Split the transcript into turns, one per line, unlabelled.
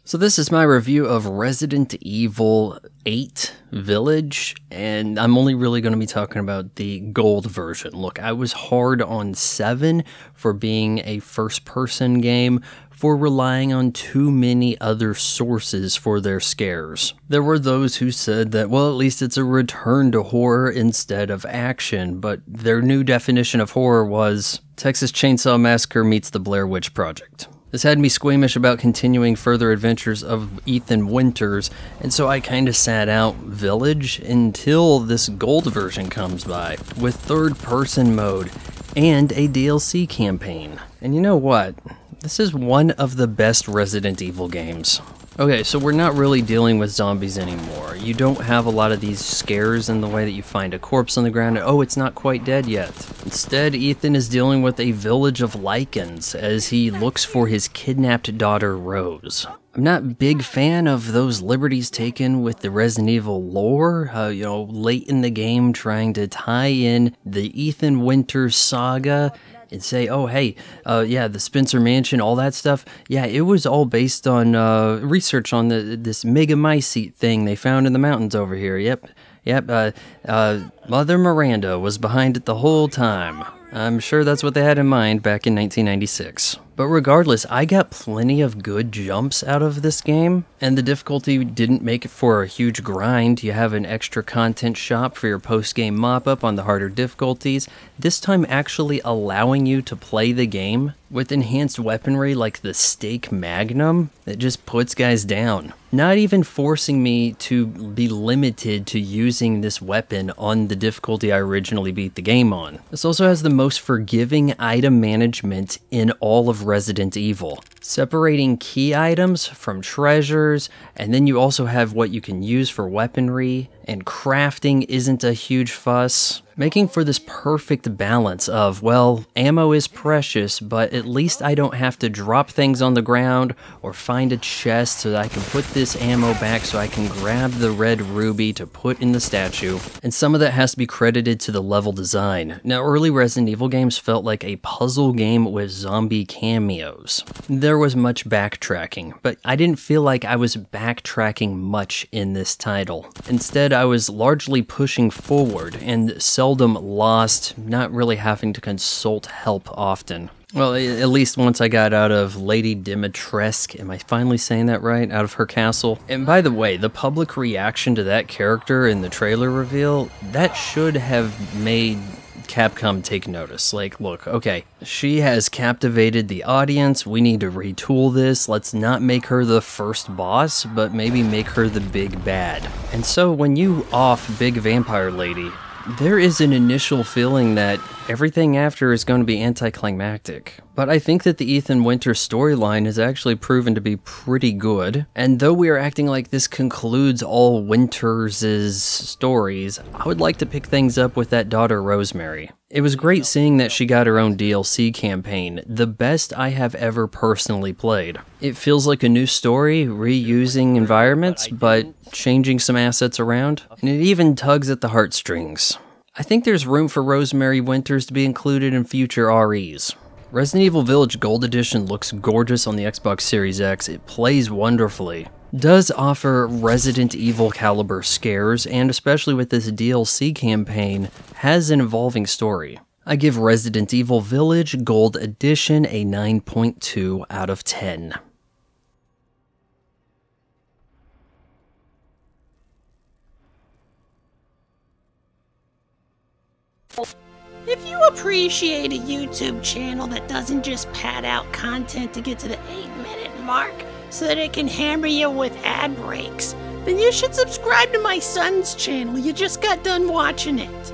So this is my review of Resident Evil VIII Village, and I'm only really going to be talking about the gold version. Look, I was hard on 7 for being a first-person game, for relying on too many other sources for their scares. There were those who said that, well, at least it's a return to horror instead of action, but their new definition of horror was Texas Chainsaw Massacre meets the Blair Witch Project. This had me squeamish about continuing further adventures of Ethan Winters, and so I kinda sat out Village until this gold version comes by, with third-person mode and a DLC campaign. And you know what? This is one of the best Resident Evil games. Okay, so we're not really dealing with zombies anymore. You don't have a lot of these scares in the way that you find a corpse on the ground and, oh, it's not quite dead yet. Instead, Ethan is dealing with a village of lichens as he looks for his kidnapped daughter, Rose. I'm not a big fan of those liberties taken with the Resident Evil lore, late in the game trying to tie in the Ethan Winters saga and say, oh, hey, the Spencer Mansion, all that stuff. Yeah, it was all based on research on this megamycete thing they found in the mountains over here. Yep. Mother Miranda was behind it the whole time. I'm sure that's what they had in mind back in 1996. But regardless, I got plenty of good jumps out of this game, and the difficulty didn't make it for a huge grind. You have an extra content shop for your post-game mop-up on the harder difficulties, this time actually allowing you to play the game with enhanced weaponry like the Stake Magnum that just puts guys down. Not even forcing me to be limited to using this weapon on the difficulty I originally beat the game on. This also has the most forgiving item management in all of Resident Evil, separating key items from treasures, and then you also have what you can use for weaponry, and crafting isn't a huge fuss, making for this perfect balance of, well, ammo is precious, but at least I don't have to drop things on the ground or find a chest so that I can put this ammo back so I can grab the red ruby to put in the statue, and some of that has to be credited to the level design. Now, early Resident Evil games felt like a puzzle game with zombie cameos. There was much backtracking, but I didn't feel like I was backtracking much in this title. Instead, I was largely pushing forward and seldom lost, not really having to consult help often. Well, at least once I got out of Lady Dimitrescu, am I finally saying that right, out of her castle? And by the way, the public reaction to that character in the trailer reveal, that should have made Capcom take notice. Like, look, okay, she has captivated the audience, we need to retool this, let's not make her the first boss, but maybe make her the big bad. And so when you off Big Vampire Lady, there is an initial feeling that everything after is going to be anticlimactic. But I think that the Ethan Winters storyline has actually proven to be pretty good, and though we are acting like this concludes all Winters' stories, I would like to pick things up with that daughter Rosemary. It was great seeing that she got her own DLC campaign, the best I have ever personally played. It feels like a new story, reusing environments, but changing some assets around, and it even tugs at the heartstrings. I think there's room for Rosemary Winters to be included in future REs. Resident Evil Village Gold Edition looks gorgeous on the Xbox Series X, it plays wonderfully. Does offer Resident Evil caliber scares, and especially with this DLC campaign, has an evolving story. I give Resident Evil Village Gold Edition a 9.2 out of 10.
If you appreciate a YouTube channel that doesn't just pad out content to get to the 8-minute mark so that it can hammer you with ad breaks, then you should subscribe to my son's channel. You just got done watching it.